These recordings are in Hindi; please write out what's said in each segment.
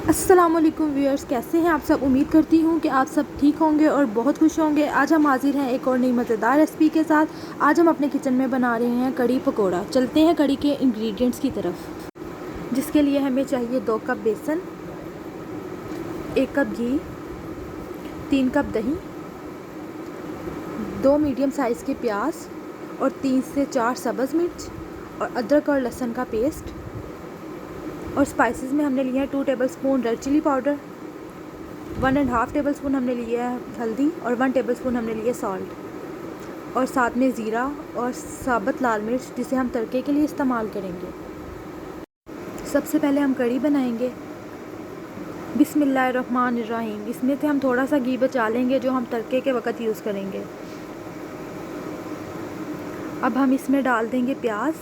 अस्सलामुअलैकुम व्यूअर्स, कैसे हैं आप सब। उम्मीद करती हूँ कि आप सब ठीक होंगे और बहुत खुश होंगे। आज हम हाजिर हैं एक और नई मज़ेदार रेसिपी के साथ। आज हम अपने किचन में बना रहे हैं कड़ी पकोड़ा। चलते हैं कड़ी के इंग्रेडिएंट्स की तरफ, जिसके लिए हमें चाहिए 2 कप बेसन, 1 कप घी, 3 कप दही, 2 मीडियम साइज़ के प्याज और 3 से 4 सब्ज़ मिर्च और अदरक और लहसुन का पेस्ट। और स्पाइसेस में हमने लिए हैं 2 tablespoon red chilli powder, 1.5 tablespoon हमने लिया है हल्दी और 1 टेबलस्पून हमने लिया सॉल्ट, और साथ में ज़ीरा और साबुत लाल मिर्च, जिसे हम तड़के के लिए इस्तेमाल करेंगे। सबसे पहले हम कड़ी बनाएंगे। बिस्मिल्लाहिर्रहमानिर्रहीम। इसमें से हम थोड़ा सा घी बचा लेंगे जो हम तड़के के वक़्त यूज़ करेंगे। अब हम इसमें डाल देंगे प्याज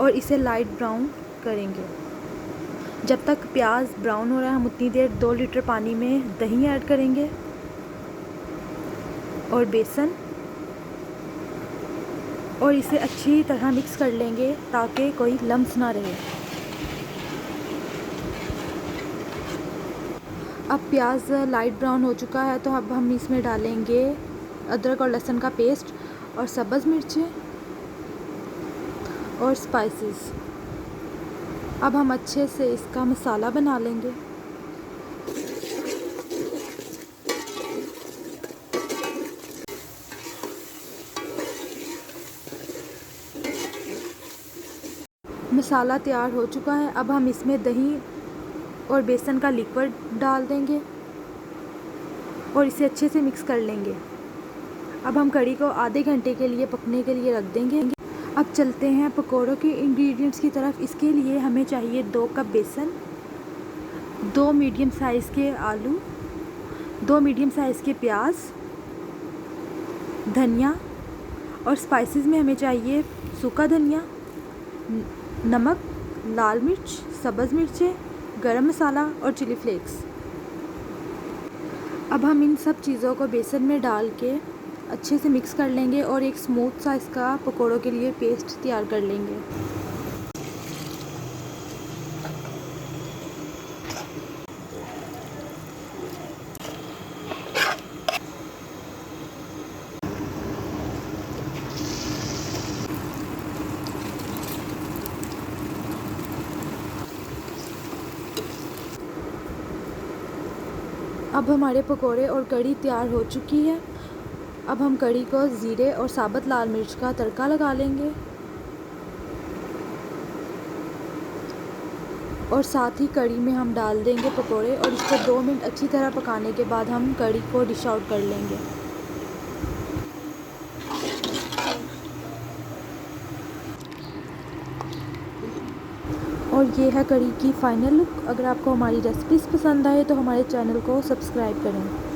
और इसे लाइट ब्राउन करेंगे। जब तक प्याज ब्राउन हो रहा है हम उतनी देर 2 लीटर पानी में दही ऐड करेंगे और बेसन, और इसे अच्छी तरह मिक्स कर लेंगे ताकि कोई लम्स ना रहे। अब प्याज लाइट ब्राउन हो चुका है, तो अब हम इसमें डालेंगे अदरक और लहसुन का पेस्ट और सब्ज़ मिर्चें और स्पाइसेस। अब हम अच्छे से इसका मसाला बना लेंगे। मसाला तैयार हो चुका है। अब हम इसमें दही और बेसन का लिक्विड डाल देंगे और इसे अच्छे से मिक्स कर लेंगे। अब हम कड़ी को आधे घंटे के लिए पकने के लिए रख देंगे। अब चलते हैं पकौड़ों के इंग्रेडिएंट्स की तरफ। इसके लिए हमें चाहिए 2 कप बेसन, 2 मीडियम साइज़ के आलू, 2 मीडियम साइज़ के प्याज, धनिया, और स्पाइसेस में हमें चाहिए सूखा धनिया, नमक, लाल मिर्च, सब्ज़ मिर्चें, गरम मसाला और चिली फ्लेक्स। अब हम इन सब चीज़ों को बेसन में डाल के अच्छे से मिक्स कर लेंगे और एक स्मूथ सा इसका पकोड़ों के लिए पेस्ट तैयार कर लेंगे। अब हमारे पकोड़े और कड़ी तैयार हो चुकी है। अब हम कड़ी को ज़ीरे और साबुत लाल मिर्च का तड़का लगा लेंगे और साथ ही कड़ी में हम डाल देंगे पकोड़े और इसको 2 मिनट अच्छी तरह पकाने के बाद हम कड़ी को डिश आउट कर लेंगे। और ये है कड़ी की फ़ाइनल लुक। अगर आपको हमारी रेसिपीज़ पसंद आए तो हमारे चैनल को सब्सक्राइब करें।